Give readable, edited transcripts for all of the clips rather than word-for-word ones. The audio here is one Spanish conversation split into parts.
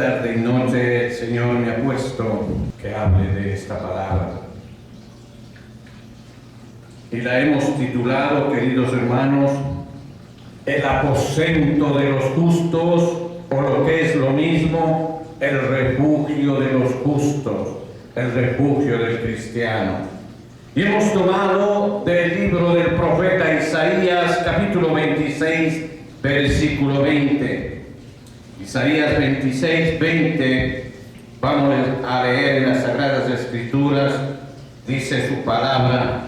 tarde y noche el Señor me ha puesto que hable de esta palabra. Y la hemos titulado, queridos hermanos, el aposento de los justos, o lo que es lo mismo, el refugio de los justos, el refugio del cristiano. Y hemos tomado del libro del profeta Isaías, capítulo 26, versículo 20. Isaías 26, 20, vamos a leer en las Sagradas Escrituras, dice su palabra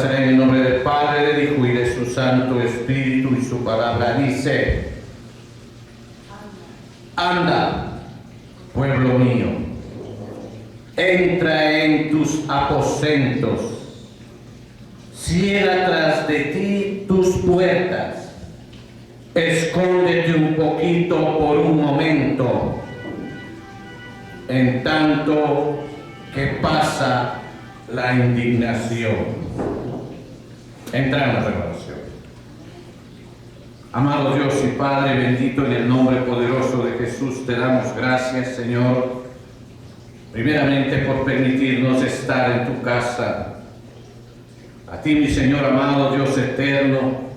será en el nombre del Padre, del Hijo y de su Santo Espíritu, y su palabra dice: anda, pueblo mío, entra en tus aposentos, cierra tras de ti tus puertas, escóndete un poquito por un momento, en tanto que pasa la indignación. Entramos en oración. Amado Dios y Padre bendito, en el nombre poderoso de Jesús te damos gracias, Señor, primeramente por permitirnos estar en tu casa. A ti, mi Señor amado, Dios eterno,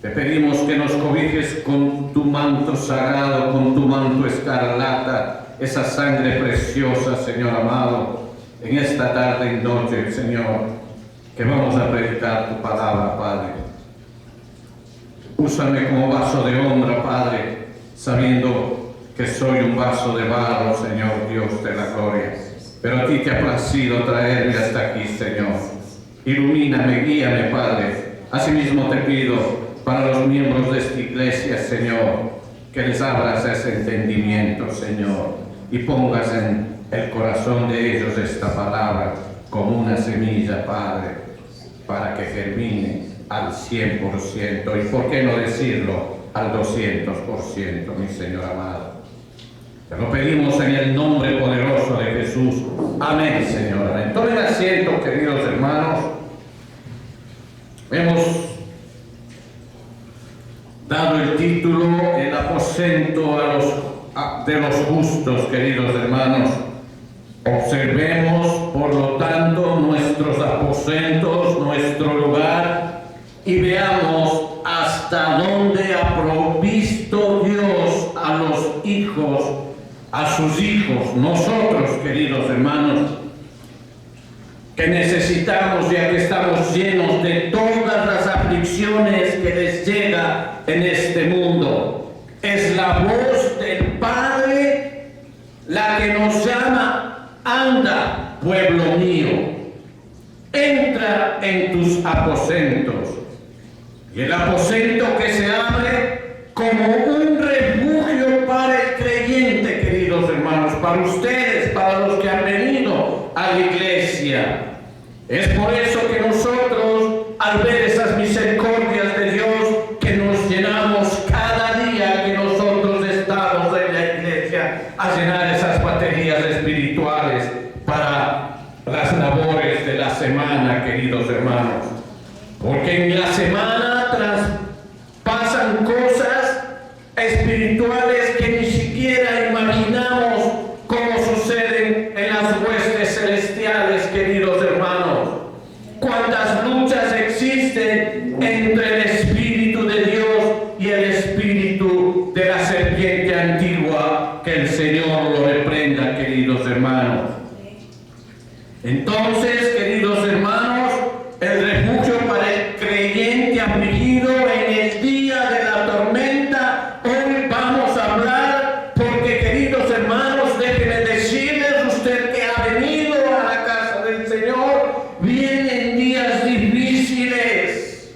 te pedimos que nos cobijes con tu manto sagrado, con tu manto escarlata, esa sangre preciosa, Señor amado, en esta tarde y noche, Señor, que vamos a predicar tu palabra, Padre. Úsame como vaso de honra, Padre, sabiendo que soy un vaso de barro, Señor Dios de la gloria. Pero a ti te ha placido traerme hasta aquí, Señor. Ilumíname, guíame, Padre. Asimismo te pido para los miembros de esta iglesia, Señor, que les abras ese entendimiento, Señor, y pongas en el corazón de ellos esta palabra como una semilla, Padre, para que germine al 100%, y por qué no decirlo al 200%, mi Señor amado. Te lo pedimos en el nombre poderoso de Jesús. Amén, Señor. Amén. Tomen asiento, queridos hermanos. Hemos dado el título El aposento de los justos, queridos hermanos. Observemos, por lo tanto, nuestros aposentos, nuestro lugar, y veamos hasta dónde ha provisto Dios a los hijos, a sus hijos, nosotros, queridos hermanos, que necesitamos, ya que estamos llenos de todas las aflicciones que les llega en este mundo. Es la voz del Padre la que nos llama: anda, pueblo mío, entra en tus aposentos. Y el aposento que se abre como un refugio para el creyente, queridos hermanos, para ustedes, para los que han venido a la iglesia. Es por eso que nosotros, al ver esas misericordias de Dios, que nos llenamos cada día que nosotros estamos en la iglesia, a llenar esas baterías espirituales para las labores de la semana, queridos hermanos. Porque en la semana pasan cosas espirituales que ni siquiera imaginamos cómo suceden en las huestes celestiales, queridos hermanos. Cuántas luchas existen entre el Espíritu de Dios y el espíritu de la serpiente antigua. Que el Señor lo reprenda, queridos hermanos. Entonces, queridos hermanos, el refugio para el creyente afligido en el día de la tormenta, hoy vamos a hablar, porque, queridos hermanos, déjenme decirles, usted que ha venido a la casa del Señor, vienen días difíciles,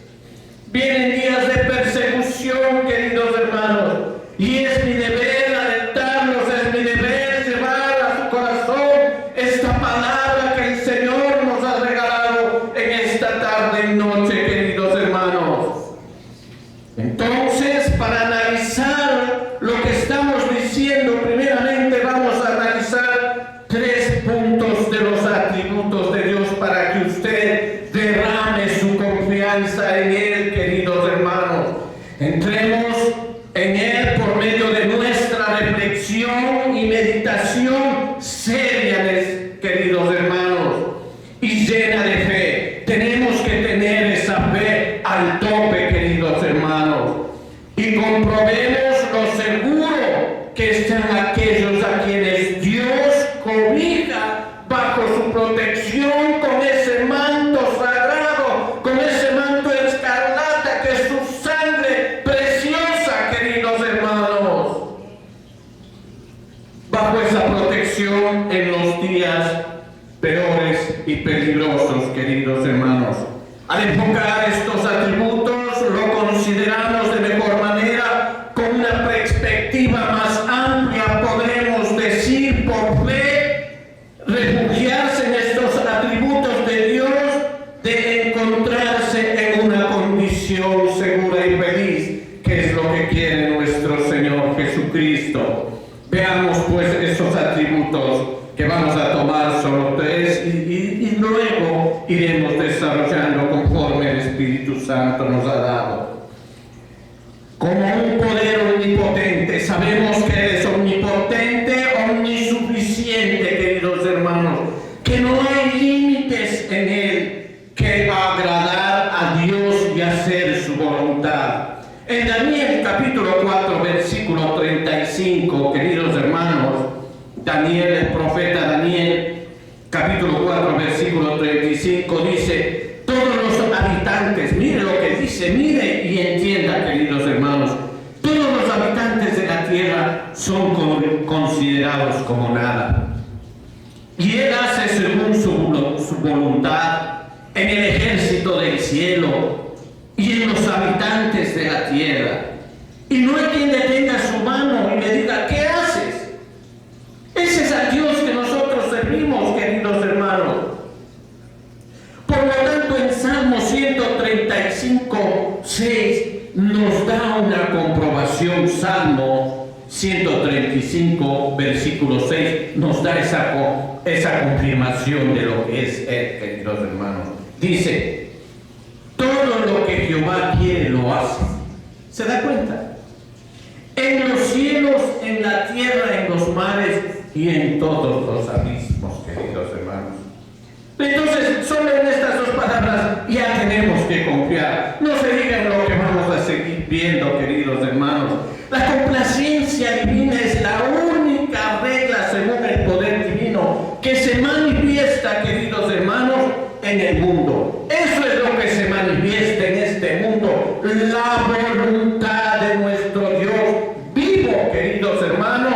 vienen días de persecución, queridos hermanos, y es mi deber alentarlos, es mi deber llevar a su corazón esta palabra que el Señor nos ha regalado en esta tarde y noche, queridos hermanos. Entonces, para analizar lo que estamos diciendo, primeramente vamos a analizar 3 puntos de los atributos de Dios para que usted derrame su confianza en Él, queridos hermanos. Entremos en Él por medio de nuestra reflexión sean aquellos a quienes Dios cobija bajo su protección con ese manto sagrado, con ese manto escarlata que es su sangre preciosa, queridos hermanos. Bajo esa protección en los días peores y peligrosos, queridos hermanos. Al enfocar estos atributos, lo consideramos de mejor manera, con una perspectiva más amplia, podremos decir por fe, refugiarse en estos atributos de Dios, de encontrarse en una condición segura y feliz, que es lo que quiere nuestro Señor Jesucristo. Veamos pues esos atributos que vamos a tomar solo tres y luego iremos desarrollando conforme el Espíritu Santo nos ha dado. Como un poder omnipotente, sabemos que Él es omnipotente, omnisuficiente, queridos hermanos, que no hay límites en Él que agradar a Dios y hacer su voluntad. En Daniel capítulo 4, versículo 35, queridos hermanos, Daniel, el profeta Daniel, capítulo 4, versículo 35, dice, todos los habitantes, mire lo que dice, mire y entienda, queridos hermanos, todos los habitantes de la tierra son considerados como nada. Y Él hace según su voluntad en el ejército del cielo y en los habitantes de la tierra. Y no hay quien detenga su mano y le diga, ¿qué haces? Ese es el Dios que nosotros servimos, queridos hermanos. Por lo tanto, en Salmo 135, 6 nos da una comprobación. Salmo 135, versículo 6 nos da esa confirmación de lo que es Él, queridos hermanos. Dice, todo lo que Jehová quiere lo hace. ¿Se da cuenta? En los cielos, en la tierra, en los mares y en todos los abismos, queridos hermanos. Entonces, solo en estas dos palabras ya tenemos que confiar. No se diga en lo que vamos a seguir viendo, queridos hermanos. La complacencia divina es la única regla según el poder divino que se manifiesta, queridos hermanos, en el mundo. Eso es lo que se manifiesta en este mundo, la voluntad de nuestro Dios vivo, queridos hermanos.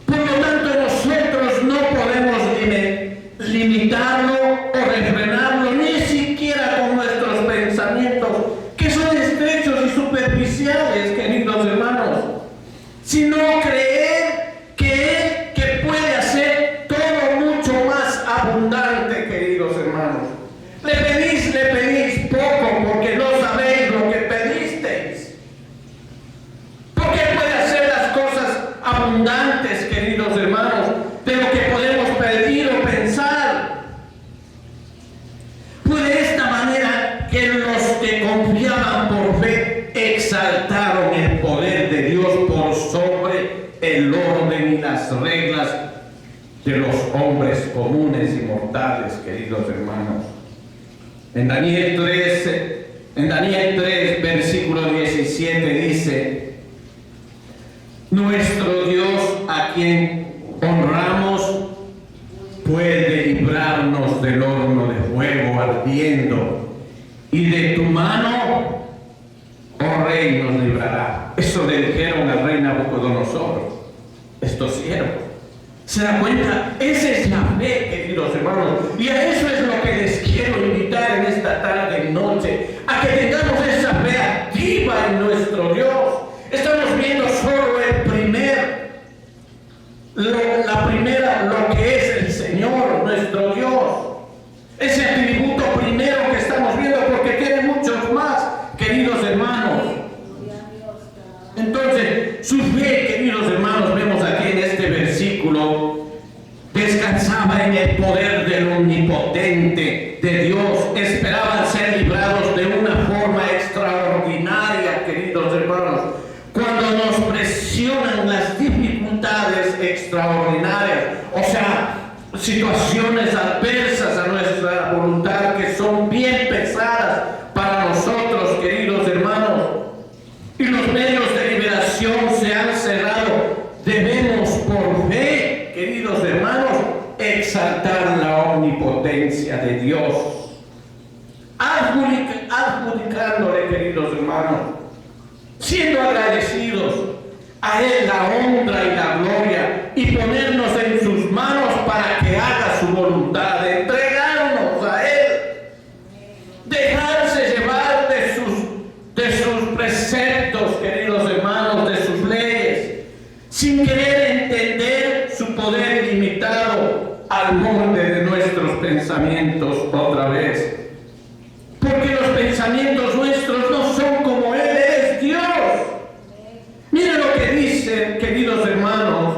Por lo tanto, nosotros no podemos limitarlo o refrenarlo, ni siquiera con nuestros pensamientos, que son estrechos y superficiales, queridos hermanos, sino creer que puede hacer todo mucho más abundante, queridos hermanos. Le pedís poco porque no sabéis lo que pedisteis. Porque puede hacer las cosas abundantes, queridos hermanos, de lo que podemos pedir o pensar. Fue de esta manera que los que confiaban por fe exaltaron el poder de Dios por sobre el orden y las reglas de los hombres comunes y mortales, queridos hermanos. En Daniel 3, versículo 17 dice, nuestro Dios a quien honramos puede librarnos del horno de fuego ardiendo, y de tu mano, oh rey, nos librará. Eso le dijeron al rey Nabucodonosor, estos siervos. ¿Se da cuenta? Esa es la fe, queridos hermanos, y a eso es lo que les quiero invitar en esta tarde y noche, a que tengamos esa fe activa en nuestro Dios. Estamos viendo solo lo que es el Señor, nuestro Dios. Ese atributo primero que estamos viendo, porque tiene muchos más, queridos hermanos. Entonces, su fe, queridos hermanos, vemos aquí en este versículo, descansaba en el poder del omnipotente de Dios. Esperaban ser librados de una forma extraordinaria, queridos hermanos. Cuando nos presionan las dificultades extraordinarias, o sea, situaciones adversas a nuestra voluntad que son bien pesadas para nosotros, queridos hermanos, y los medios de liberación se han cerrado exaltar la omnipotencia de Dios, adjudicándole, queridos hermanos, siendo agradecidos a Él la honra y la gloria, y ponernos en sus manos para que haga su voluntad, entregarnos a Él, dejarse llevar de sus preceptos, queridos hermanos, de sus leyes, sin querer entender su poder ilimitado al molde de nuestros pensamientos otra vez. Porque los pensamientos nuestros no son como Él es Dios. Miren lo que dice, queridos hermanos,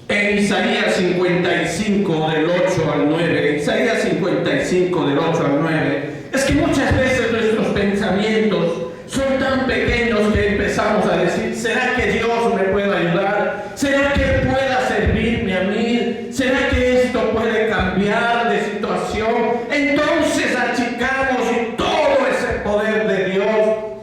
en Isaías 55 del 8 al 9. Isaías 55 del 8 al 9. Es que muchas veces nuestros pensamientos son tan pequeños que empezamos a decir: ¿será que Dios me puede ayudar? ¿Será que Él pueda servirme a mí? ¿Será que esto puede cambiar de situación? Entonces achicamos y todo ese poder de Dios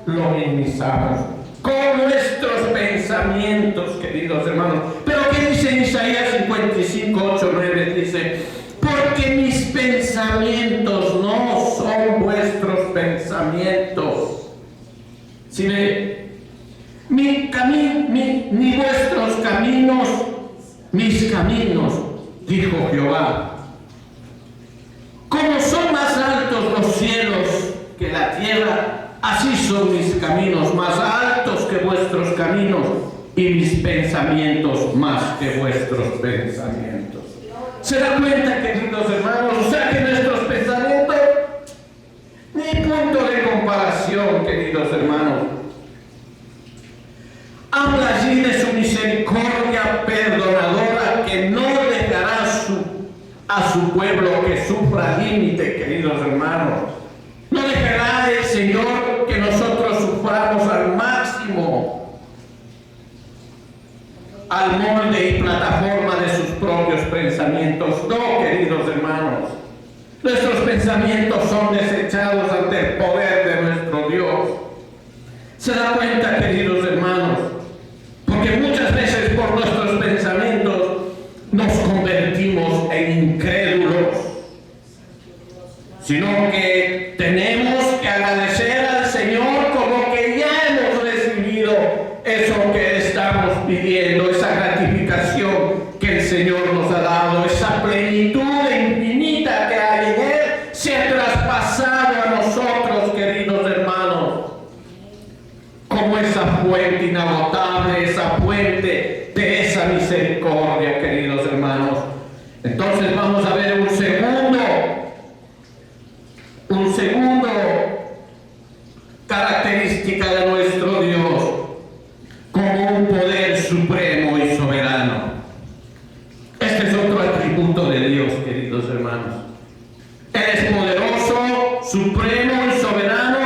lo minimizamos con nuestros pensamientos, queridos hermanos. Pero ¿qué dice en Isaías 55, 8, 9? Dice: porque mis pensamientos no son vuestros pensamientos. Si ni vuestros caminos, mis caminos, dijo Jehová. Como son más altos los cielos que la tierra, así son mis caminos más altos que vuestros caminos, y mis pensamientos más que vuestros pensamientos. ¿Se da cuenta, queridos hermanos? O sea que nuestros pensamientos, ni punto de comparación, queridos hermanos. Habla allí de su misericordia perdonadora, que no dejará a su pueblo que sufra límite, queridos hermanos. No dejará el Señor que nosotros suframos al máximo, al molde y plataforma de sus propios pensamientos. No, queridos hermanos. Nuestros pensamientos son desechados ante el poder de nuestro Dios. ¿Se da cuenta, queridos hermanos? Porque muchas veces por nuestros pensamientos nos convertimos en incrédulos, sino que tenemos que agradecer al Señor como que ya hemos recibido eso que estamos pidiendo, esa gratificación que el Señor nos ha dado, esa plenitud infinita que hay en Él, se ha traspasado a nosotros, queridos hermanos, como esa fuente inagotable, esa fuente de esa misericordia, queridos hermanos. Entonces vamos a ver un segundo característica de nuestro Dios como un poder supremo y soberano. Este es otro atributo de Dios, queridos hermanos. Él es poderoso, supremo y soberano,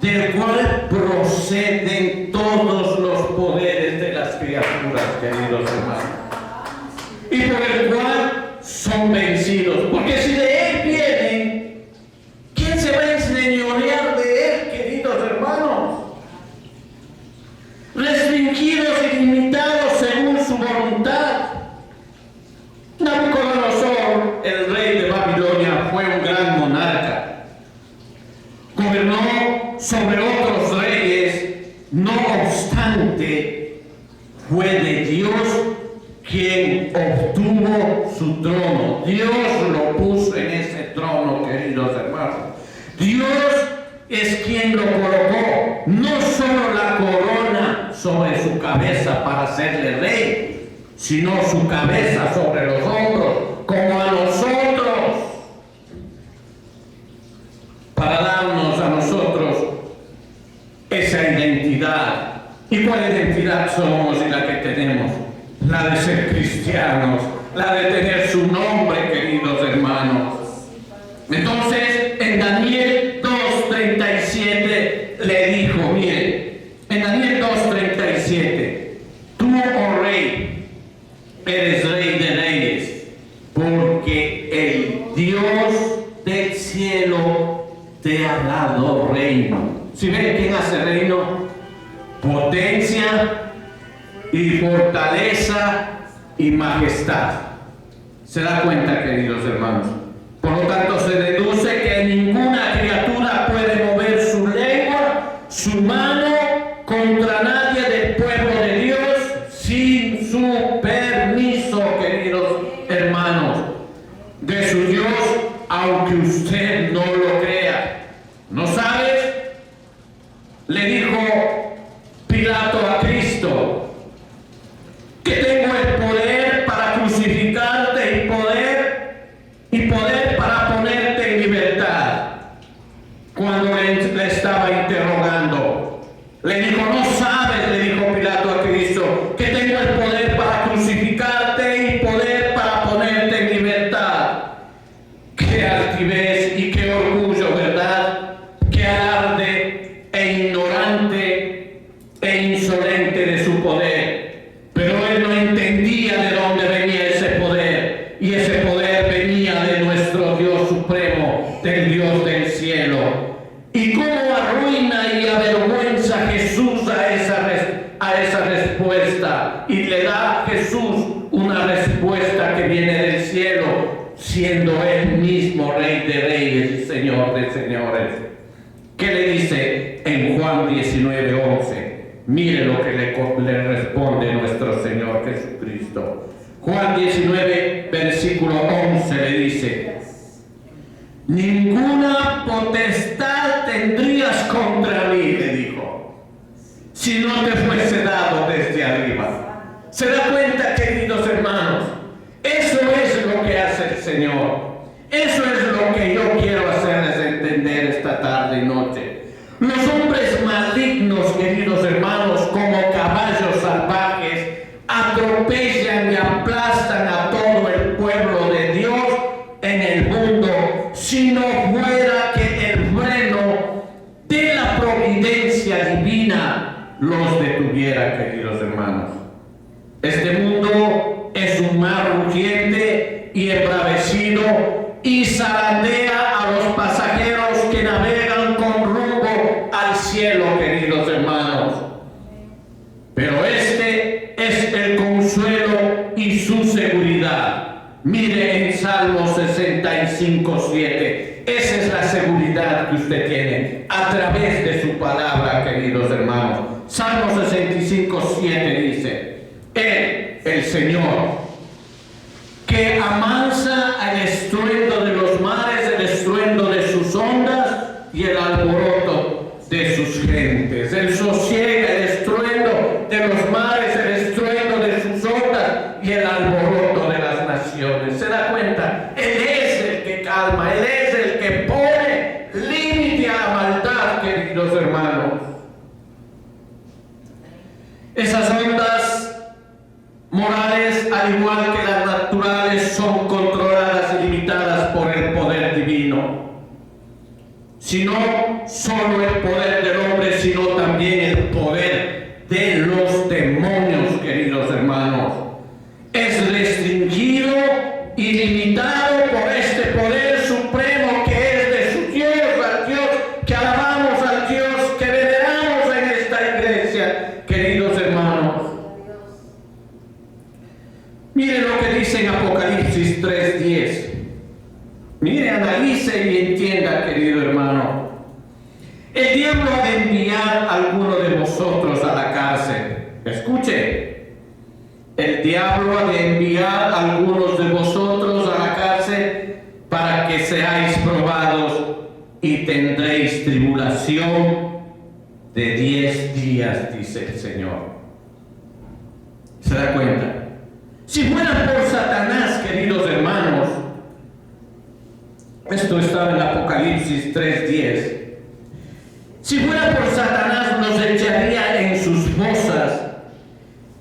del cual proceden todos los poderes de las criaturas, queridos hermanos, y por el cual son vencidos. Porque si de Él vienen, ¿quién se va a enseñorear de Él, queridos hermanos? Restringidos y limitados según su voluntad. Nabucodonosor, el rey de Babilonia, fue un gran monarca. Gobernó sobre otros reyes, no obstante, fue de Dios quien obtuvo su trono. Dios lo puso en ese trono, queridos hermanos. Dios es quien lo colocó, no solo la corona sobre su cabeza para hacerle rey, sino su cabeza sobre los hombros, como a nosotros, para darnos a nosotros esa identidad. ¿Y cuál identidad somos y la que tenemos? La de ser cristianos, la de tener su nombre, queridos hermanos. Entonces, en Daniel 2:37 le dijo, miren, en Daniel 2:37, tú, oh rey, eres rey de reyes, porque el Dios del cielo te ha dado reino. ¿Sí ven quién hace reino? Potencia y fortaleza y majestad. ¿Se da cuenta, queridos hermanos? Por lo tanto, se deduce que ninguna criatura puede mover su lengua, su mano contra nadie del pueblo de Dios sin su permiso, queridos hermanos, de su Dios, aunque usted no lo crea. ¿No sabes? Le dijo Pilato a Cristo que tengo el poder para crucificarte y poder para ponerte en libertad. Cuando le estaba interrogando, le dijo, no sabes, le dijo Pilato a Cristo, que tengo el poder para crucificarte y poder para ponerte en libertad. Qué altivez y qué orgullo, ¿verdad? Qué alarde e ignorante e insolente de su poder. Pero él no entendía de dónde venía ese poder, y ese poder venía de nuestro Dios supremo, del Dios del cielo. Y cómo arruina y avergüenza Jesús a esa respuesta, y le da a Jesús una respuesta que viene del cielo, siendo él mismo Rey de Reyes y Señor de Señores. ¿Qué le dice en Juan 19:11? Mire lo que le responde nuestro Señor Jesucristo. Juan 19, versículo 11 le dice: ninguna potestad tendrías contra mí, le dijo, si no te fuese dado desde arriba. ¿Se da cuenta, queridos hermanos? Eso es lo que hace el Señor. Eso es lo que yo quiero hacerles entender esta tarde y noche. Los hombres malignos, queridos hermanos, como caballos salvajes, atropellan y aplastan a todo el pueblo de Dios en el mundo, si no fuera que el freno de la providencia divina los detuviera, queridos hermanos. Este mundo es un mar rugiente y embravecido y zarandea a los pasajeros que navegan con rumbo al cielo, queridos hermanos. Pero este es el consuelo y su seguridad. Mire en Salmo 65:7. Esa es la seguridad que usted tiene a través de su palabra, queridos hermanos. Salmo 65:7 dice: Él, el Señor, que amansa al estruendo de los mares, el estruendo de sus ondas y el alboroto de sus gentes. Él sosiega el estruendo de los mares, el estruendo de sus ondas y el alboroto de las naciones. ¿Se da cuenta? Él es el que calma, Él es el que pone límite a la maldad, queridos hermanos. Esas ondas morales, al igual que las naturales, son controladas y limitadas por el poder divino. No solo el poder del hombre, sino también el poder de los demonios, queridos hermanos. Es restringido y limitado por este poder supremo que es de su Dios, al Dios que alabamos, al Dios que veneramos en esta iglesia, queridos hermanos. Mire lo que dice en Apocalipsis 3:10. Mire, analice y entienda, querido hermano. El diablo ha de enviar a alguno de vosotros a la cárcel. Escuche. El diablo ha de enviar a algunos de vosotros a la cárcel para que seáis probados y tendréis tribulación de 10 días, dice el Señor. ¿Se da cuenta? Si fuera por Satanás, queridos hermanos, esto estaba en Apocalipsis 3:10. Si fuera por Satanás, nos echaría en sus fosas.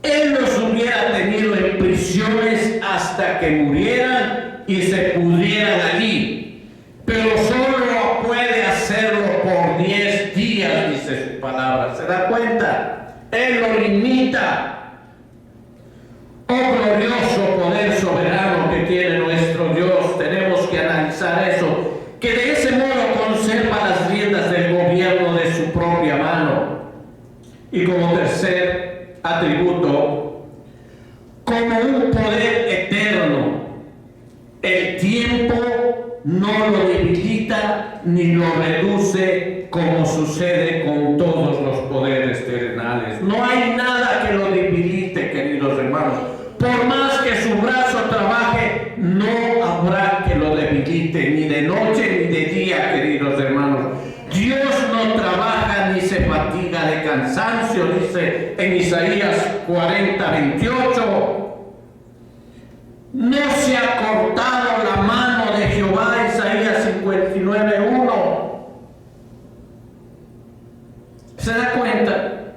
Él los hubiera tenido en prisiones hasta que murieran y se pudrieran allí. Pero solo puede hacerlo por 10 días, dice su palabra. ¿Se da cuenta? Él lo limita. Oh glorioso poder soberano que tiene nuestro Dios. Tenemos que analizar eso, que de ese modo conserva las riendas del gobierno de su propia mano. Y como tercer atributo, como un poder eterno no lo debilita ni lo reduce como sucede con todos los poderes terrenales. No hay nada que lo debilite, queridos hermanos. Por más que su brazo trabaje, no habrá que lo debilite, ni de noche ni de día, queridos hermanos. Dios no trabaja ni se fatiga de cansancio, dice en Isaías 40:28. No se ha cortado la mano de Jehová, Isaías 59:1. ¿Se da cuenta?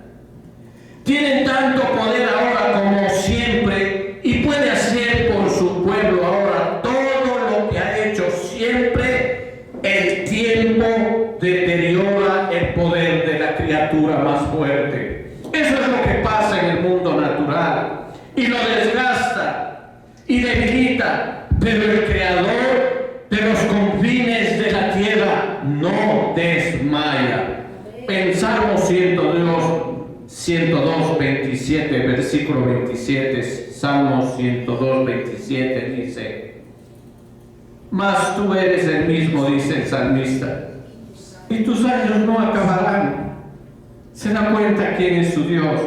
Tienen tanto poder ahora como siempre y puede hacer por su pueblo ahora todo lo que ha hecho siempre. El tiempo deteriora el poder de la criatura más fuerte. Eso es lo que pasa en el mundo natural y lo desgasta y debilita, pero el Creador de los confines de la tierra no desmaya. En Salmo 102:27, versículo 27, Salmo 102:27 dice: mas tú eres el mismo, dice el salmista, y tus años no acabarán. ¿Se da cuenta quién es su Dios?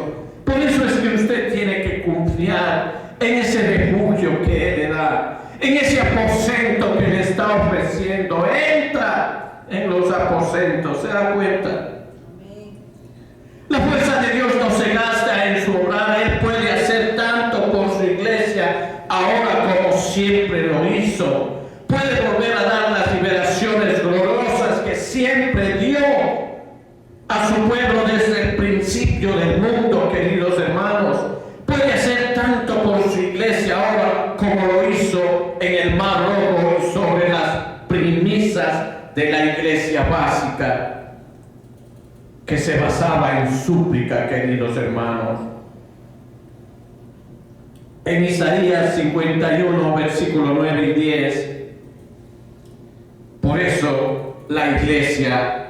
Por eso es que usted tiene que confiar en ese refugio que Él le da, en ese aposento que le está ofreciendo. Entra en los aposentos. ¿Se da cuenta? La fuerza de Dios no se gasta en su obrar. Él puede hacer tanto por su iglesia ahora como siempre lo hizo. Puede volver a dar las liberaciones gloriosas que siempre dio a su pueblo desde el principio del mundo, queridos hermanos. Puede hacer tanto por su iglesia ahora como lo hizo en el Mar Rojo y sobre las premisas de la iglesia básica, que se basaba en súplica, queridos hermanos. En Isaías 51, versículo 9 y 10, por eso la iglesia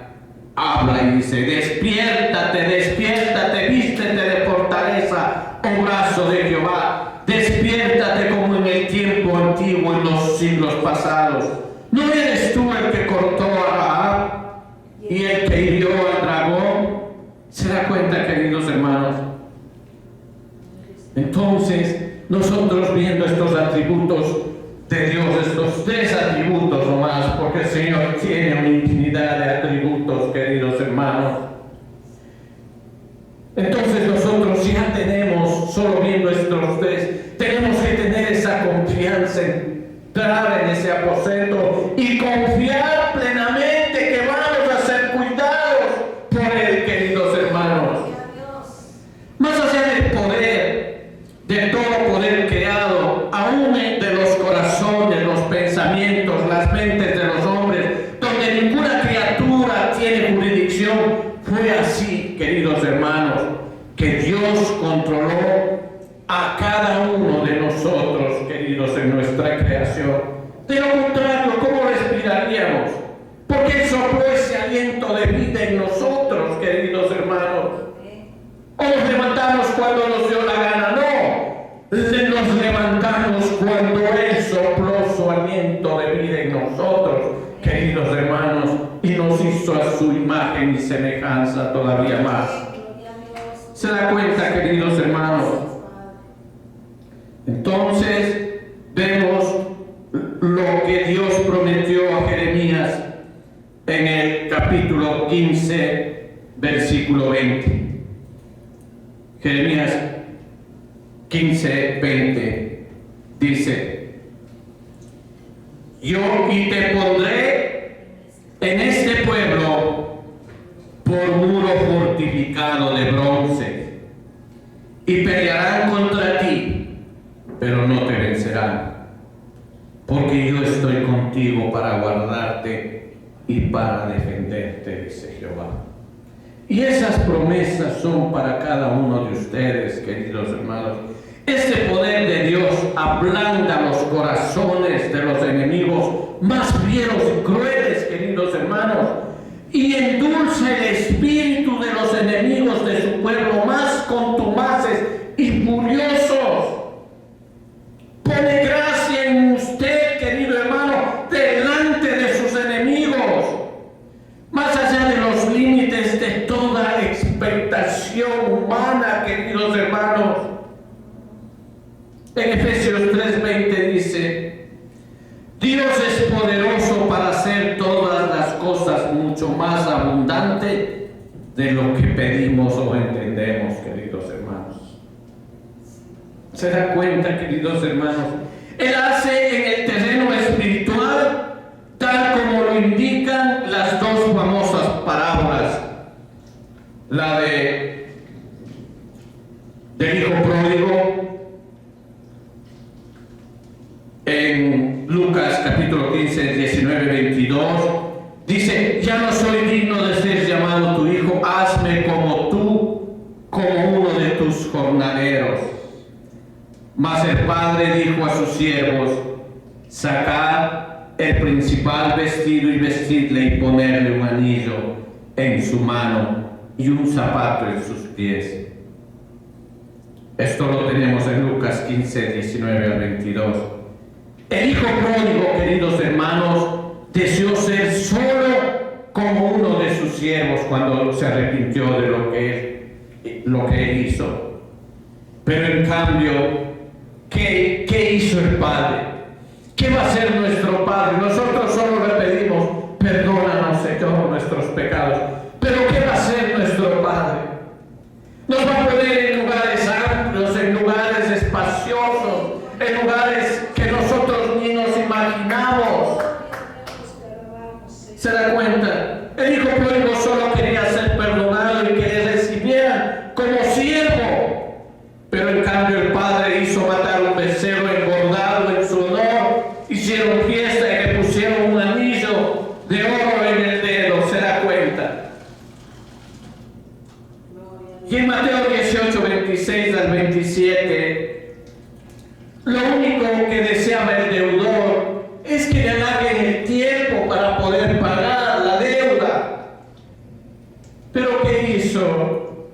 habla y dice: despiértate, despiértate, vístete de fortaleza, oh brazo de Jehová, despiértate como en el tiempo antiguo, en los siglos pasados. ¿No eres tú el que cortó a Rahab y el que hirió al dragón? ¿Se da cuenta, queridos hermanos? Entonces, nosotros viendo estos atributos de Dios, estos tres atributos nomás, porque el Señor tiene una infinidad de atributos, queridos hermanos. Entonces nosotros ya tenemos, solo viendo estos tres, tenemos que tener esa confianza, entrar en ese aposento y confiar plenamente que vamos a ser cuidados por Él, queridos hermanos. Más allá del poder, de todo poder creado, aún de los corazones, los pensamientos, las mentes de los hombres, donde ninguna criatura tiene jurisdicción, fue así, queridos hermanos, que Dios controló a cada uno de nosotros, queridos, en nuestra creación. De lo contrario, ¿cómo respiraríamos? Porque Él sopló ese aliento de vida en nosotros, queridos hermanos. O nos levantamos cuando nos dio la gana, no. Nos levantamos cuando Él sopló su aliento de vida en nosotros, queridos hermanos, y nos hizo a su imagen y semejanza todavía más. ¿Se da cuenta, queridos hermanos? Entonces, vemos lo que Dios prometió a Jeremías en el capítulo 15, versículo 20. Jeremías 15:20 dice: yo y te pondré en este pueblo por muro fortificado de bronce, y pelearán contra ti, pero no te vencerán, porque yo estoy contigo para guardarte y para defenderte, dice Jehová. Y esas promesas son para cada uno de ustedes, queridos hermanos. Este poder de Dios ablanda los corazones de los enemigos más fieros y crueles, queridos hermanos, y endulza el espíritu de los enemigos de su pueblo más contumaces y furiosos. Pone gracia en usted, querido hermano, delante En Efesios 3:20 dice: Dios es poderoso para hacer todas las cosas mucho más abundante de lo que pedimos o entendemos, queridos hermanos. ¿Se da cuenta, queridos hermanos? Él hace en el terreno espiritual tal como lo indican las dos famosas parábolas, la del hijo pródigo en Lucas capítulo 15, 19, 22. Dice: ya no soy digno de ser llamado tu hijo, hazme como uno de tus jornaleros. Mas el padre dijo a sus siervos: sacad el principal vestido y vestidle y ponerle un anillo en su mano y un zapato en sus pies. Esto lo tenemos en Lucas 15, 19 al 22. El hijo pródigo, queridos hermanos, deseó ser solo como uno de sus siervos cuando se arrepintió de lo que él hizo. Pero en cambio, ¿qué hizo el Padre? ¿Qué va a hacer nuestro Padre? Nosotros solo le pedimos: perdónanos, Señor, nuestros pecados. Pero ¿qué va a hacer nuestro Padre? Nos va a poner en lugares amplios, en lugares espaciosos, en lugares que nosotros ni nos imaginamos. ¿Se da cuenta? El hijo pródigo solo quería ser perdonado y que le recibieran como siervo. Pero en cambio el padre hizo matar un becerro engordado en su honor, hicieron fiesta y le pusieron un anillo de oro en el dedo. ¿Se da cuenta? Y en Mateo 18, 26 al 27, lo único que deseaba el deudor es que le alarguen el tiempo para poder pagar la deuda. Pero ¿qué hizo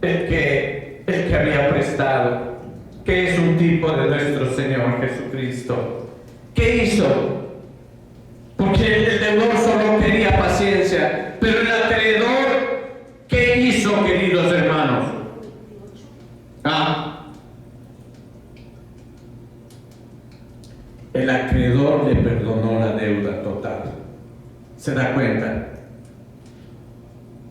el que había prestado? Que es un tipo de nuestro Señor Jesucristo. ¿Qué hizo? Porque el deudor solo quería paciencia, pero el acreedor, ¿qué hizo, queridos hermanos? El acreedor le perdonó la deuda total. ¿Se da cuenta?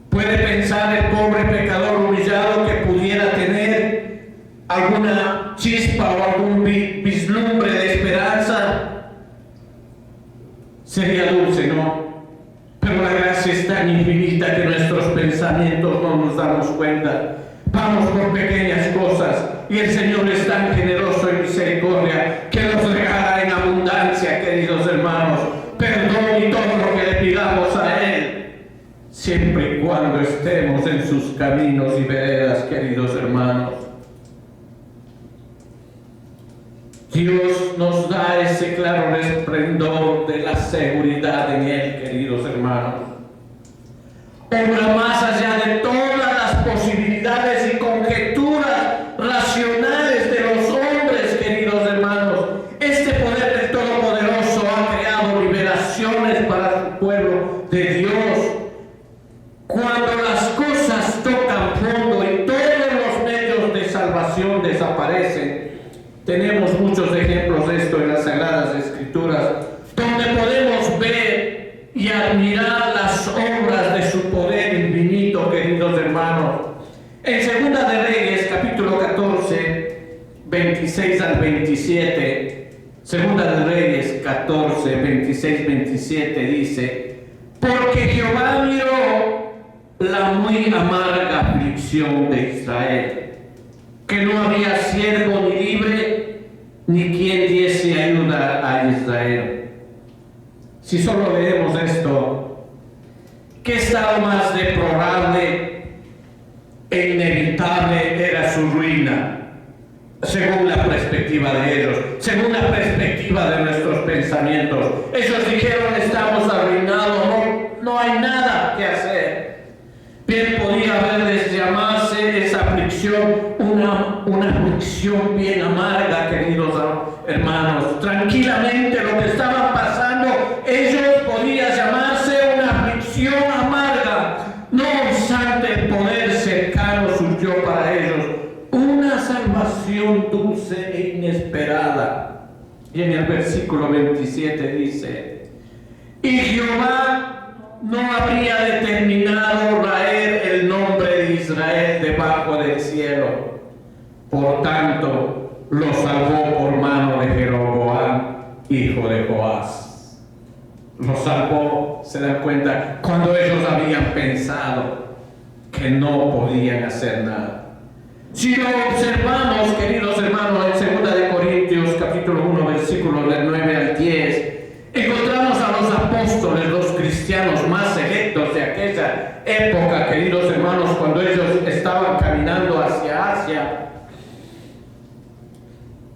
¿Puede pensar el pobre pecador humillado que pudiera tener alguna chispa o algún vislumbre de esperanza? Sería dulce, ¿no? Pero la gracia es tan infinita que nuestros pensamientos no nos damos cuenta. Vamos por pequeñas cosas y el Señor es tan generoso en misericordia que nos regala en abundancia, queridos hermanos, perdón y todo lo que le pidamos a Él, siempre y cuando estemos en sus caminos y veredas, queridos hermanos. Dios nos da ese claro esplendor de la seguridad en Él, queridos hermanos. Obra más allá de todas las posibilidades y conjeturas racionales de los hombres, queridos hermanos. Este poder del Todopoderoso ha creado liberaciones para su pueblo de Dios. Cuando las cosas tocan fondo y todos los medios de salvación desaparecen, tenemos muchos ejemplos de esto en las Sagradas Escrituras, donde podemos ver y admirar las obras de su poder infinito, queridos hermanos. En Segunda de Reyes, capítulo 14, 26 al 27, Segunda de Reyes 14, 26, 27 dice: porque Jehová miró la muy amarga aflicción de Israel, que no había siervo ni libre, ni quien diese ayuda a Israel. Si solo leemos esto, ¿qué estado más deplorable e inevitable era su ruina? Según la perspectiva de ellos, según la perspectiva de nuestros pensamientos. Ellos dijeron: estamos arruinados, no hay nada que hacer. Bien podía haberles llamarse esa aflicción una aflicción bien amarga, queridos hermanos. Tranquilamente lo que estaban pasando, ellos podían llamarse una aflicción amarga. No obstante, el poder cercano surgió para ellos una salvación dulce e inesperada. Y en el versículo 27 dice: y Jehová no habría determinado raer el nombre de Israel debajo del cielo. Por tanto, lo salvó por mano de Jeroboam, hijo de Joás. Lo salvó, se dan cuenta, cuando ellos habían pensado que no podían hacer nada. Si lo observamos, queridos hermanos, en 2 de Corintios capítulo 1, versículos del 9 al 10, encontramos a los apóstoles, los cristianos más selectos de aquella época, queridos hermanos, cuando ellos estaban caminando hacia Asia.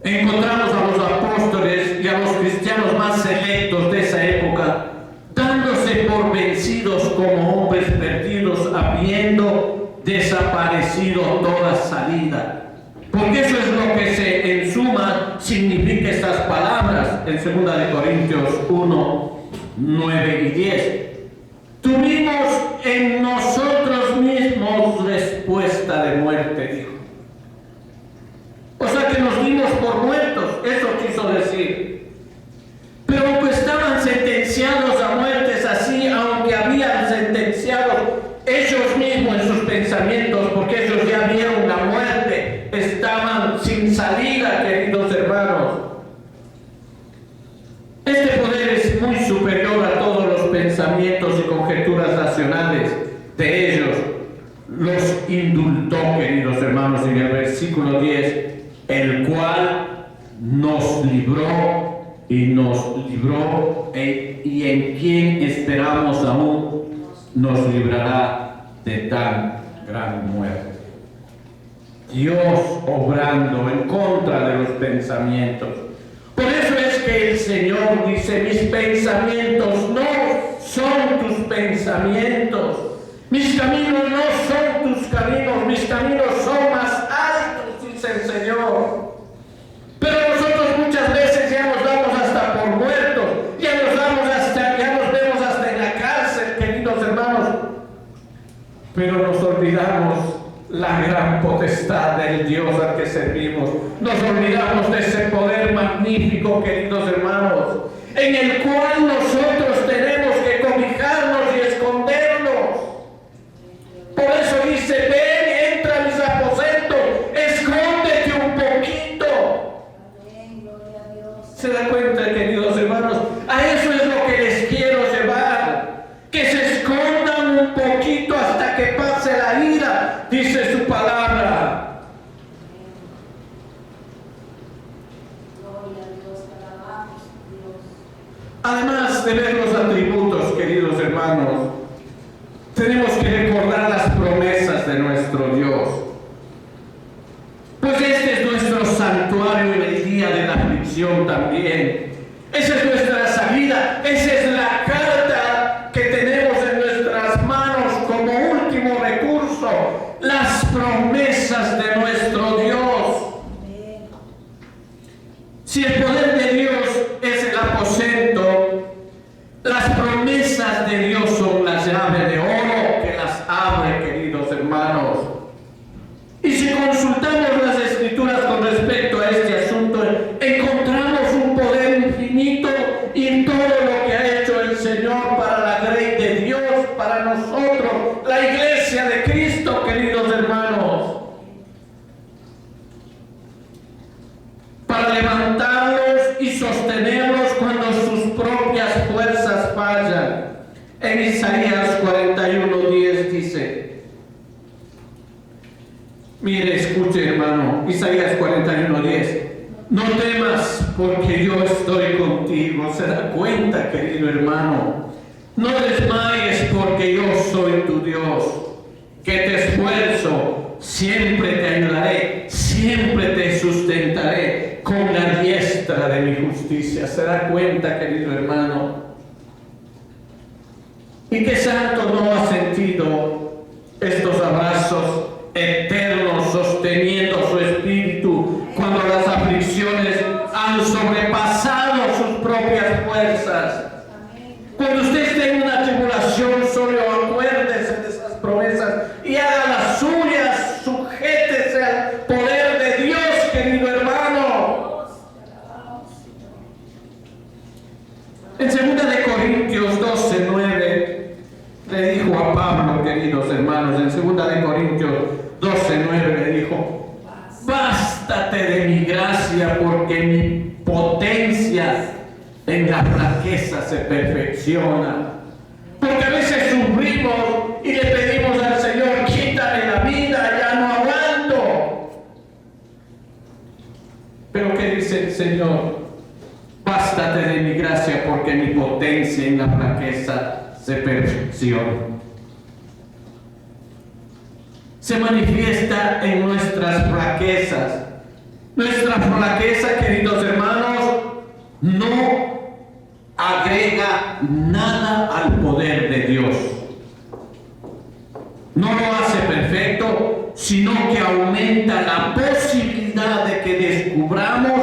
Encontramos a los apóstoles y a los cristianos más selectos de esa época dándose por vencidos como hombres perdidos, habiendo desaparecido toda salida. Porque eso es lo que en suma significa estas palabras en 2 de Corintios 1, 9 y 10. Tuvimos en nosotros mismos respuesta de muerte, dijo. O sea que nos dimos por muertos, eso quiso decir. Pero aunque estaban sentenciados a muertes así, aunque habían sentenciado ellos mismos en sus pensamientos, porque ellos ya vieron la muerte, estaban sin salida, queridos hermanos. Este poder es muy superior a todos los pensamientos y conjeturas racionales de ellos. Los indultó, queridos hermanos, en el versículo 10, el cual nos libró y en quien esperamos aún nos librará de tan gran muerte. Dios obrando en contra de los pensamientos. Por eso es que el Señor dice: mis pensamientos no son tus pensamientos, mis caminos no son tus caminos, mis caminos son más altos, dice el Señor. Pero nosotros muchas veces ya nos damos hasta por muertos, ya nos vemos hasta en la cárcel, queridos hermanos. Pero nos olvidamos la gran potestad del Dios al que servimos. Nos olvidamos de ese poder magnífico, queridos hermanos, en el cual nosotros tenemos que cobijarnos y escondernos. Por eso dice: ven, entra a mis aposentos, escóndete un poquito. ¿Se da cuenta, queridos hermanos? A eso es lo que les quiero llevar, que se escondan un poquito hasta que pase la ira, dice su palabra. Además de ver los atributos, queridos hermanos, tenemos que recordar las promesas de nuestro Dios. Pues este es nuestro santuario en el día de la aflicción también. Esa es nuestra salida, esa es la carta que tenemos en nuestras manos como último recurso, las promesas de nuestro Dios. Si el poder de Dios es el aposento, las promesas de Dios son la llave de oro que las abre, queridos hermanos. Y si consultamos las Escrituras con respecto a este asunto, encontramos un poder infinito en todo lo que ha hecho el Señor para la grey de Dios, para nosotros, la iglesia de Cristo, queridos hermanos. Para levantarlos y sostenerlos cuando sus propias fuerzas fallan. En Isaías 41:10 dice, mire, escuche hermano, Isaías 41:10, no temas porque yo estoy contigo. ¿Se da cuenta, querido hermano? No desmayes porque yo soy tu Dios, que te esfuerzo, siempre te ayudaré, siempre te sustentaré con la diestra de mi justicia. ¿Se da cuenta, querido hermano? ¿Y qué santo no ha sentido estos abrazos eternos sosteniendo su espíritu cuando las aflicciones han sobrepasado sus propias fuerzas? Cuando usted esté en una tribulación, solo acuérdese de esas promesas y haga las suyas, sujétese al poder de Dios, querido hermano. 14:9 le dijo: bástate de mi gracia, porque mi potencia en la flaqueza se perfecciona. Porque a veces sufrimos y le pedimos al Señor: quítame la vida, ya no aguanto. Pero ¿qué dice el Señor? Bástate de mi gracia, porque mi potencia en la flaqueza se perfecciona. Se manifiesta en nuestras flaquezas. Nuestra flaqueza, queridos hermanos, no agrega nada al poder de Dios. No lo hace perfecto, sino que aumenta la posibilidad de que descubramos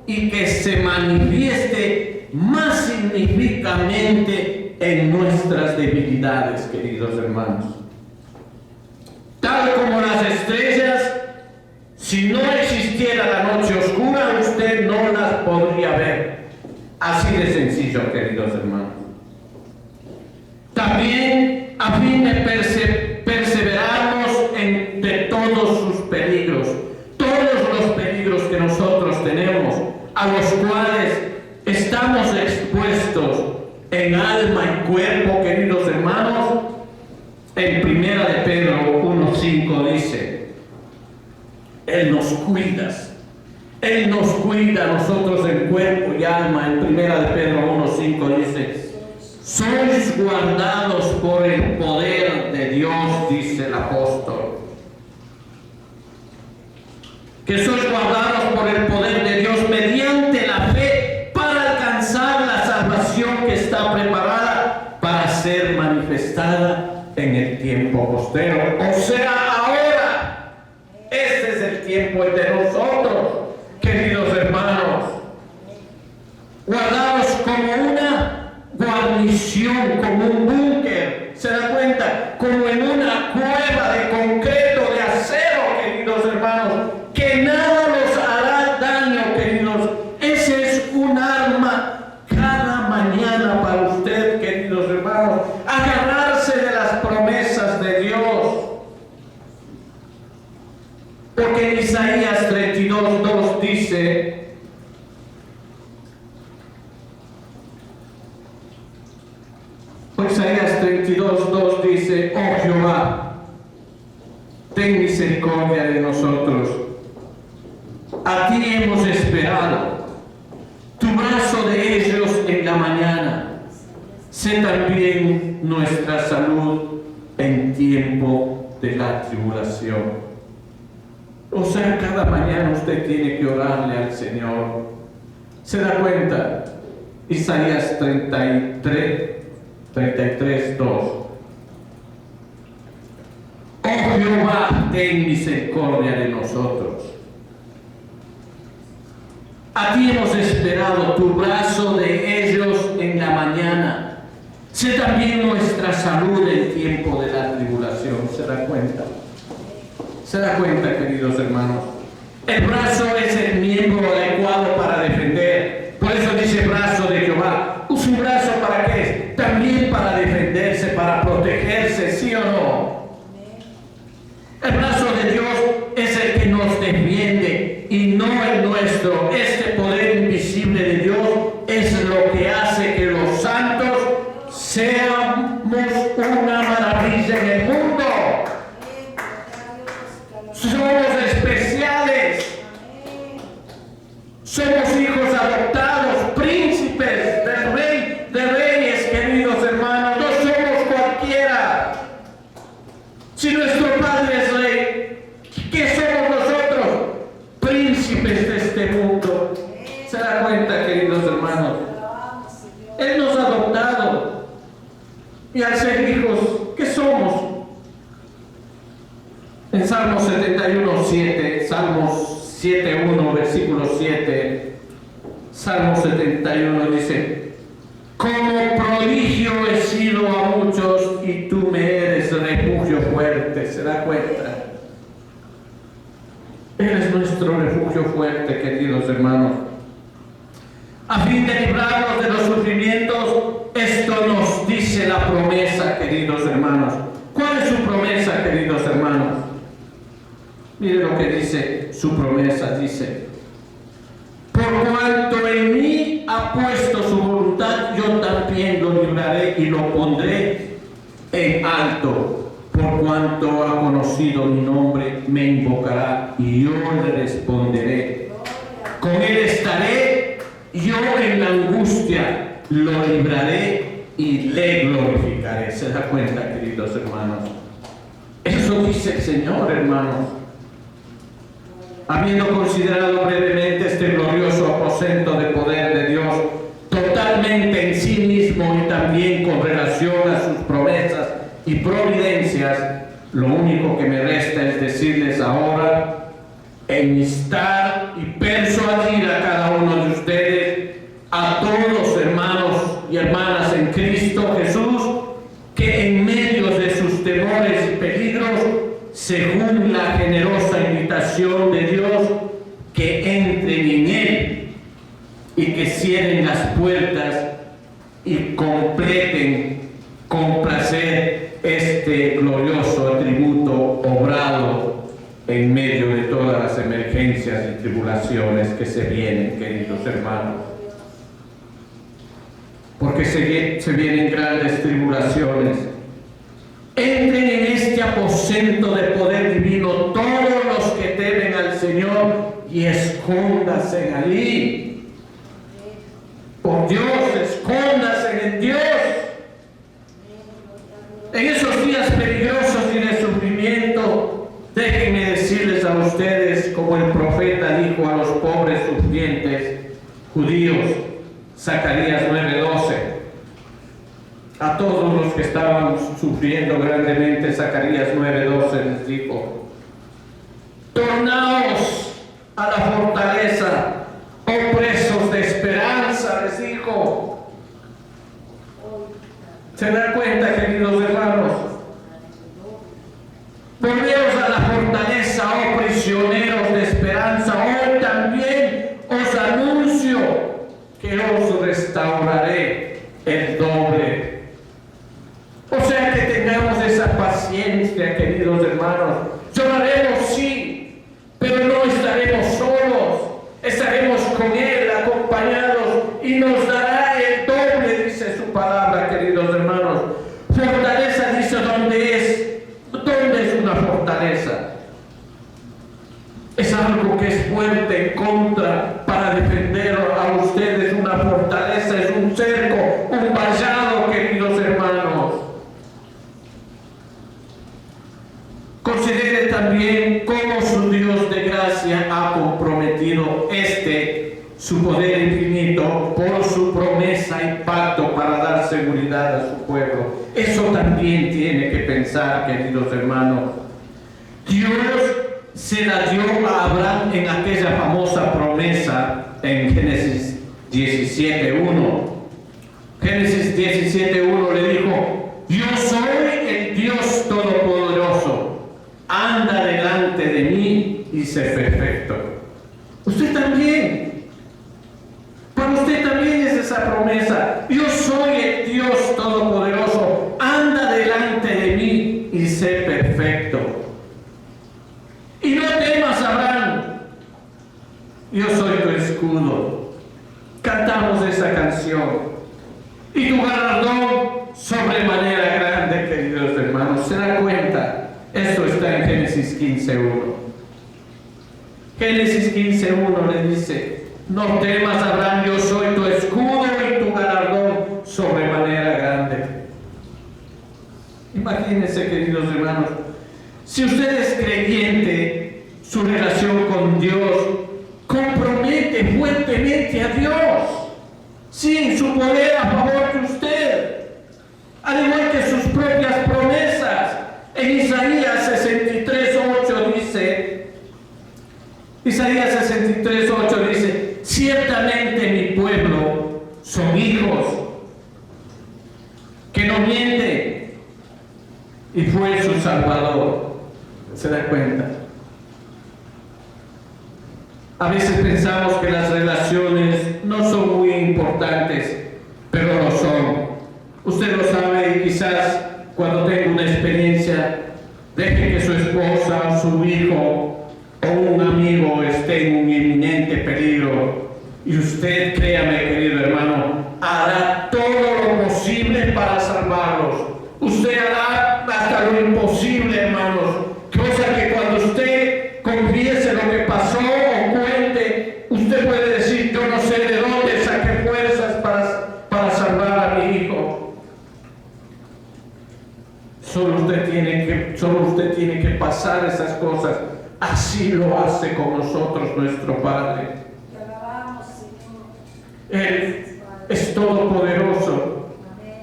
y que se manifieste más significativamente en nuestras debilidades, queridos hermanos. Tal como las estrellas, si no existiera la noche oscura, usted no las podría ver. Así de sencillo, queridos hermanos. También a fin de perseverarnos entre todos sus peligros, todos los peligros que nosotros tenemos, a los cuales estamos expuestos en alma y cuerpo, queridos hermanos. En 1 de Pedro 1:5 dice: Él nos cuida. Él nos cuida a nosotros en cuerpo y alma. En 1 de Pedro 1:5 dice: sois guardados por el poder de Dios, dice el apóstol. Que sois guardados por el poder de Dios mediante la fe para alcanzar la salvación que está preparada para ser manifestada en el tiempo postero, o sea, ahora. Este es el tiempo de nosotros, queridos hermanos, guardados como una guarnición, como un búnker. ¿Se da cuenta? Como en una cueva de concreto, de acero, queridos hermanos, que nada nos hará daño, queridos. Ese es un arma cada mañana para usted, queridos hermanos. Agarrarse de las promesas de Dios. Porque en Isaías 32:2 dice: Isaías 32:2 dice: oh Jehová, ten misericordia de nosotros. A ti hemos esperado. Tu brazo de ellos en la mañana. Sé también nuestra salud en tiempo de la tribulación. O sea, cada mañana usted tiene que orarle al Señor. ¿Se da cuenta? Isaías 33:2. Oh Jehová, ten misericordia de nosotros. A ti hemos esperado, tu brazo de ellos en la mañana. Sé también nuestra salud en tiempo de la tribulación. ¿Se da cuenta? ¿Se da cuenta, queridos hermanos? El brazo es el miembro adecuado para defender. Por eso dice brazo de Jehová. ¿Su brazo para qué es? También para defenderse, para protegerse, ¿sí o no? El brazo de Dios es el que nos defiende y no el nuestro. Este poder invisible de Dios es lo que hace que los santos seamos una maravilla en el mundo. Somos especiales. Somos hijos adoptados, príncipes del rey de reyes, queridos hermanos. No somos cualquiera. Si nuestro Padre es rey, ¿qué somos nosotros? Príncipes de este mundo. ¿Se da cuenta, queridos hermanos? Él nos ha adoptado. Y al ser hijos, ¿qué somos? En Salmos 71:7, Salmos 7:1, versículo 7, Salmo 71 dice: como prodigio he sido a muchos y tú me eres refugio fuerte. ¿Se da cuenta? Él es nuestro refugio fuerte, queridos hermanos. A fin de librarnos de los sufrimientos, esto nos dice la promesa, queridos hermanos. ¿Cuál es su promesa, queridos hermanos? Mire lo que dice su promesa, dice: por cuanto en mí ha puesto su voluntad, yo también lo libraré y lo pondré en alto. Por cuanto ha conocido mi nombre, me invocará y yo le responderé. Con él estaré, yo en la angustia lo libraré y le glorificaré. ¿Se da cuenta, queridos hermanos? Eso dice el Señor, hermanos. Habiendo considerado brevemente este glorioso aposento de poder de Dios, totalmente en sí mismo y también con relación a sus promesas y providencias, lo único que me resta es decirles ahora, instar y persuadir a cada uno de ustedes, a todos hermanos y hermanas en Cristo Jesús, que en medio de sus temores y peligros, según la generosa invitación de Dios, que entren en Él y que cierren las puertas y completen con placer este glorioso atributo obrado en medio de todas las emergencias y tribulaciones que se vienen, queridos hermanos. Porque se vienen grandes tribulaciones. Entren en este aposento de poder divino todos los que temen al Señor y escóndase allí. Por Dios, escóndase en Dios. En esos días peligrosos y de sufrimiento, déjenme decirles a ustedes, como el profeta dijo a los pobres sufrientes judíos, Zacarías 9:12. A todos los que estaban sufriendo grandemente, Zacarías 9:12 les dijo: tornaos a la fortaleza, oh presos de esperanza, les dijo. ¿Se dan cuenta, queridos hermanos? Volveos a la fortaleza, oh prisioneros de esperanza. Hoy también os anuncio que os restauraré el doble. O sea, que tengamos esa paciencia, queridos hermanos. Lloraremos, sí, pero no estaremos solos. Estaremos con Él, acompañados, y nos dará el doble, dice su palabra, queridos hermanos. Fortaleza, dice, ¿dónde es una fortaleza? Es algo que es fuerte en contra para defender a ustedes. Una fortaleza es un cerco, un vallado, queridos hermanos. Considere también cómo su Dios de gracia ha comprometido su poder infinito por su promesa y pacto para dar seguridad a su pueblo. Eso también tiene que pensar, queridos hermanos. Dios se la dio a Abraham en aquella famosa promesa en Génesis 17:1. Génesis 17:1 le dijo: yo soy el Dios Todopoderoso, anda delante de mí y sé perfecto. Usted también. Para usted también es esa promesa: yo soy el Dios Todopoderoso, anda delante de mí y sé perfecto. Y no temas, Abraham, yo soy tu escudo. Cantamos esa canción. Y tu galardón sobremanera grande, queridos hermanos. ¿Se dan cuenta? Esto está en Génesis 15:1. Génesis 15:1 le dice: no temas, Abraham, yo soy tu escudo y tu galardón sobremanera grande. Imagínense, queridos hermanos, si usted es creyente, su relación con Dios compromete fuertemente a Dios, sin su poder a favor de usted, al igual que sus propias promesas. En Isaías 63:8 dice, Isaías 63:8 dice: ciertamente mi pueblo son hijos que no mienten, y fue su Salvador. ¿Se da cuenta? A veces pensamos que las relaciones no son muy importantes, pero lo son. Usted lo sabe, y quizás cuando tenga una experiencia, deje que su esposa o su hijo o un amigo esté en un inminente peligro, y usted, créame, querido hermano, hará todo lo posible para salvarlos. Usted hará hasta lo imposible, hermanos, cosa que cuando usted confiese lo que pasó o cuente, usted puede decir: yo no sé de dónde saqué fuerzas para salvar a mi hijo. Solo usted tiene que pasar esas cosas. Así lo hace con nosotros nuestro Padre. Él es todopoderoso.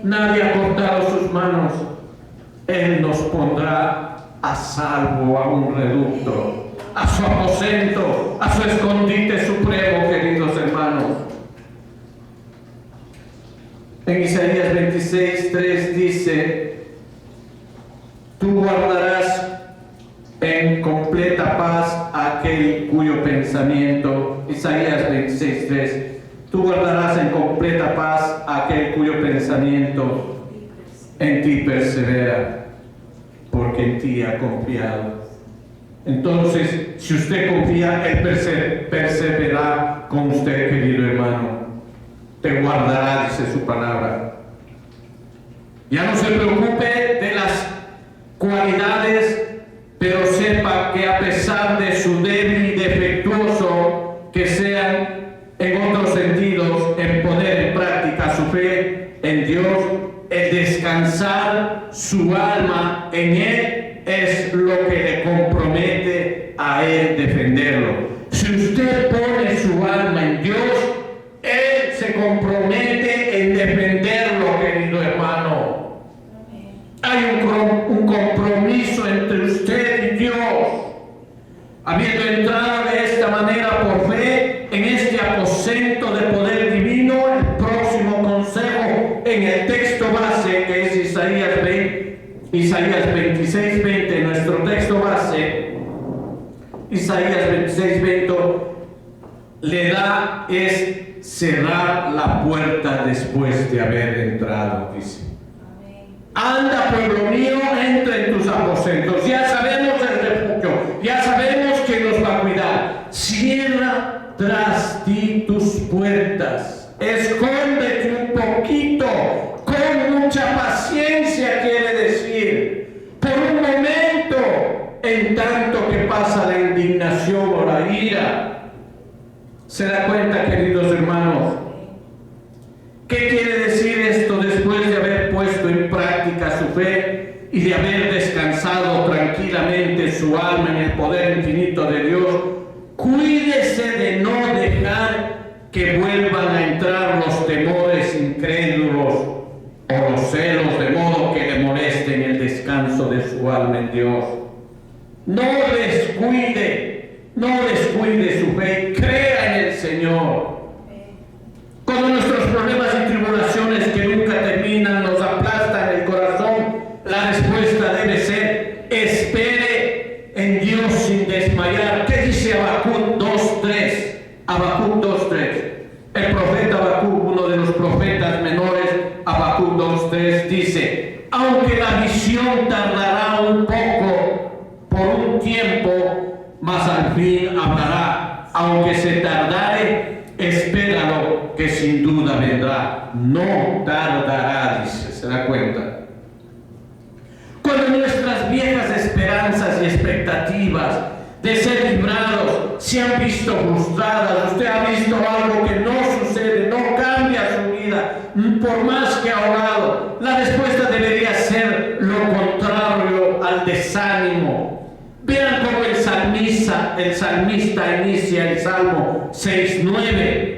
Nadie ha cortado sus manos. Él nos pondrá a salvo a un reducto, a su aposento, a su escondite supremo, queridos hermanos. En Isaías 26:3 dice: tú guardarás en completa paz a aquel cuyo pensamiento, Isaías 26:3, tú guardarás en completa paz a aquel cuyo pensamiento en ti persevera, porque en ti ha confiado. Entonces, si usted confía, Él perseverará con usted, querido hermano. Te guardará, dice su palabra. Ya no se preocupe de las cualidades, pero sepa que a pesar de su débil y defectuoso que sean en otros sentidos, en poner en práctica su fe en Dios, el descansar su alma en Él es lo que le compromete a Él defenderlo. Si usted pone su alma en Dios, Él se compromete en defenderlo, querido hermano. Hay un compromiso entre usted y Dios. Habiendo entrado de esta manera por fe en este aposento de poder divino, el próximo consejo en el texto base, que es Isaías 26:20, nuestro texto base, Isaías 26:20, le da es cerrar la puerta después de haber entrado, dice. Anda, pueblo mío, entra en tus aposentos. Ya sabemos el refugio, ya sabemos que nos va a cuidar. Cierra tras ti tus puertas. Escóndete un poquito, con mucha paciencia, quiere decir. Por un momento, en tanto que pasa la indignación o la ira. ¿Se da cuenta, queridos hermanos? ¿Qué quiere decir esto? Después de haber puesto en práctica su fe y de haber descansado tranquilamente su alma en el poder infinito de Dios, cuídese de no dejar que vuelvan a entrar los temores incrédulos o los celos, de modo que le molesten el descanso de su alma en Dios. No descuide su fe, crea en el Señor. Cuando nuestros problemas y tribulaciones que nunca terminan nos aplastan el corazón, la respuesta debe ser: espere en Dios sin desmayar. ¿Qué dice Habacuc 2:3? Habacuc 2:3. El profeta Habacuc, uno de los profetas menores, Habacuc 2:3 dice: aunque la visión tardará un poco, por un tiempo, mas al fin hablará. Aunque se tardare, espéralo, que sin duda vendrá. No tardará, dice. ¿Se da cuenta? Cuando nuestras viejas esperanzas y expectativas de ser librados se han visto frustradas, usted ha visto algo que no sucede, no cambia su vida, por más que ha orado, la respuesta debería ser lo contrario al desánimo. Vean cómo el salmista inicia el Salmo 6:9.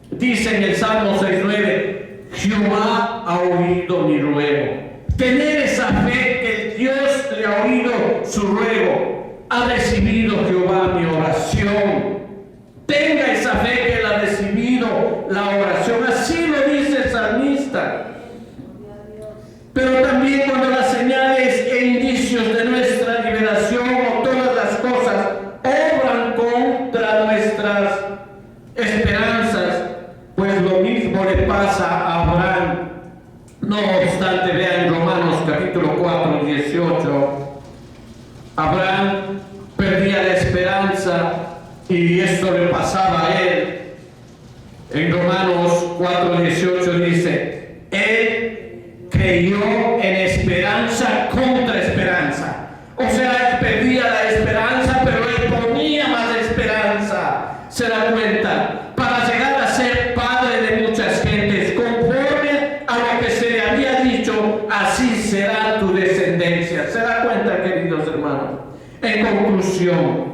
Dice en el Salmo 6:9: Jehová ha oído mi ruego. Tener esa fe que Dios le ha oído su ruego. Ha recibido Jehová mi oración. Tenga esa fe que Él ha recibido la oración. Así lo dice el salmista. Pero también cuando las señales e indicios de nuestra liberación o todas las cosas obran contra nuestras esperanzas, pues lo mismo le pasa a Abraham. No obstante, vean Romanos capítulo 4:18. Abraham perdía la esperanza eso le pasaba a él. En Romanos 4:18 dice, él creyó en esperanza contra esperanza. O sea, él perdía la esperanza, pero él ponía más esperanza. ¿Se da cuenta? Para llegar a ser padre de muchas gentes, conforme a lo que se le había dicho, así será tu descendencia. ¿Se da cuenta, queridos hermanos? En conclusión,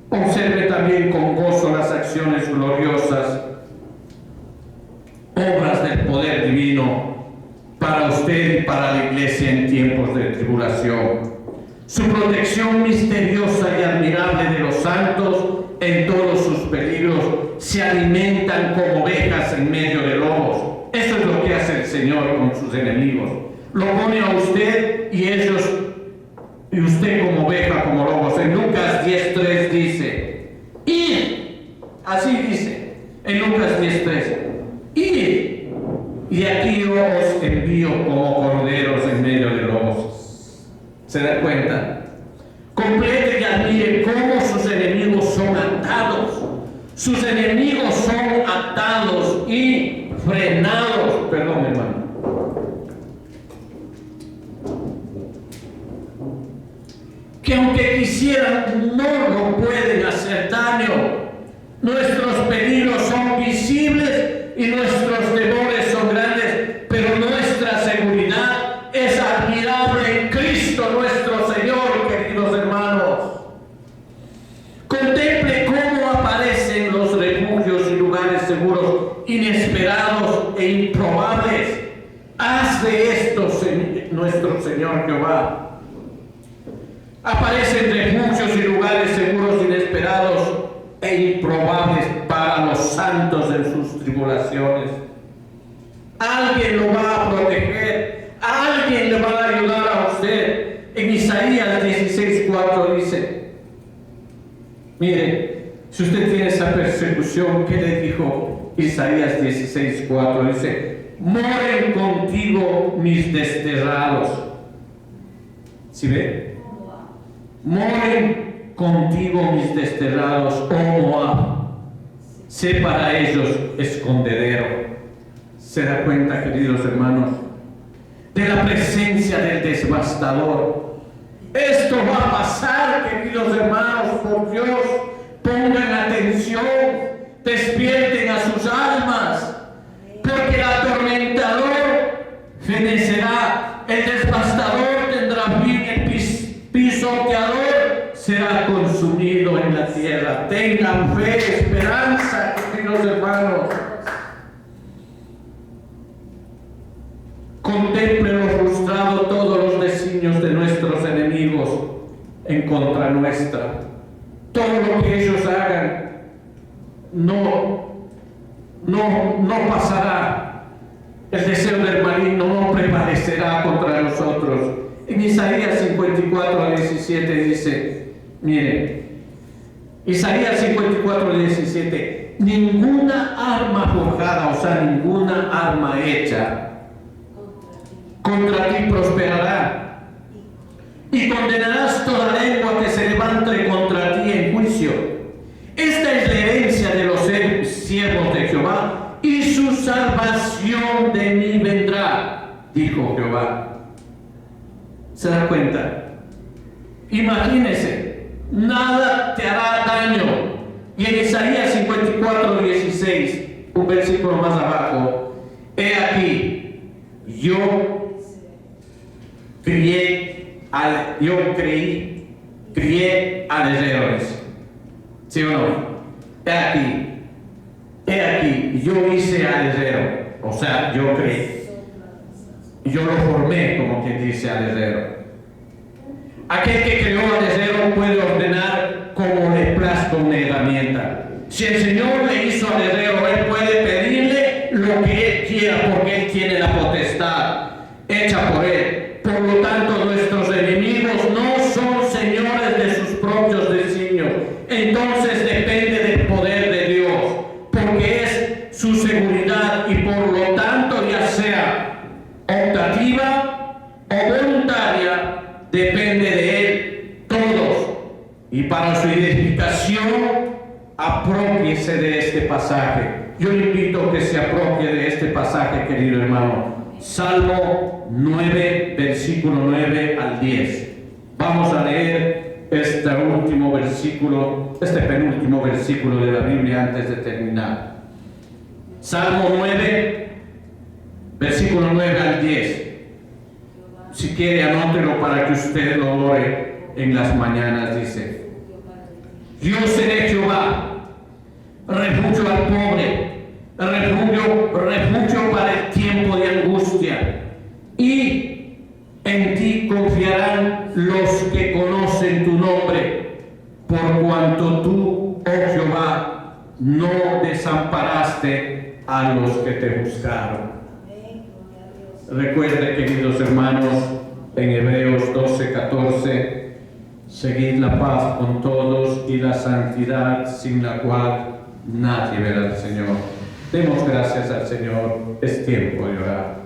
observe también con gozo las acciones gloriosas, obras del poder divino para usted y para la iglesia en tiempos de tribulación. Su protección misteriosa y admirable de los santos en todos sus peligros, se alimentan como ovejas en medio de lobos. Eso es lo que hace el Señor con sus enemigos. Lo pone a usted y usted como oveja, como lobos. En Lucas 10:3 dice, id, así dice, en Lucas 10:3, id, y aquí yo os envío como corderos en medio de lobos. ¿Se da cuenta? Complete y admire cómo sus enemigos son atados. Sus enemigos son atados y frenados. Perdón, hermano. Que aunque quisieran, no lo pueden hacer daño. Nuestros peligros son visibles y nuestros temores son grandes, pero nuestra seguridad es admirable en Cristo nuestro Señor, queridos hermanos. Contemple cómo aparecen los refugios y lugares seguros, inesperados e improbables. Haz de esto, nuestro Señor Jehová. Aparecen refugios y lugares seguros, inesperados e improbables para los santos en sus tribulaciones. Alguien lo va a proteger, alguien le va a ayudar a usted. En Isaías 16:4 dice, mire, si usted tiene esa persecución, ¿qué le dijo Isaías 16:4? Dice, moren contigo mis desterrados. ¿Sí ve? Moren contigo mis desterrados, oh Moab, sé para ellos escondedero. ¿Se da cuenta, queridos hermanos, de la presencia del devastador? Esto va a pasar, queridos hermanos, por Dios. Pongan atención, despierten a sus almas, porque el atormentador fenecerá, el devastador tendrá fin, el pisoteador será consumido en la tierra. Tengan fe, esperanza, queridos hermanos. Contemple lo frustrado todos los designios de nuestros enemigos en contra nuestra. Todo lo que ellos hagan no pasará. El deseo del maligno no prevalecerá contra nosotros. En Isaías 54:17 dice, mire, Isaías 54:17, ninguna arma forjada, o sea, ninguna arma hecha contra ti prosperará, y condenarás toda lengua que se levante contra ti en juicio. Esta es la herencia de los siervos de Jehová, y su salvación de mí vendrá, dijo Jehová. ¿Se da cuenta? Imagínese, nada te hará daño. Y en Isaías 54:16, un versículo más abajo, he aquí, yo crié alrededores. ¿Sí o no? He aquí, yo hice alrededor. O sea, yo creí. Yo lo formé, como quien dice, al herrero. Aquel que creó al herrero puede ordenar como le plazca una herramienta. Si el Señor le hizo al herrero, Él puede pedirle lo que Él quiera, porque Él tiene la potestad hecha por Él. Por lo tanto, nuestros enemigos no son señores de sus propios designios. Entonces depende del poder de Dios, porque es su seguridad, y por lo tanto, ya sea optativa o voluntaria, depende de Él todos, y para su edificación aprópiese de este pasaje. Yo le invito a que se apropie de este pasaje, querido hermano. Salmo 9, versículo 9 al 10. Vamos a leer este penúltimo versículo de la Biblia antes de terminar. Salmo 9, versículo 9 al 10. Si quiere, anótelo para que usted lo ore en las mañanas. Dice: yo seré Jehová, refugio al pobre, refugio para el tiempo de angustia, y en ti confiarán los que conocen tu nombre, por cuanto tú, oh Jehová, no desamparaste a los que te buscaron. Recuerde, queridos hermanos, en Hebreos 12:14, seguid la paz con todos y la santidad, sin la cual nadie verá al Señor. Demos gracias al Señor. Es tiempo de orar.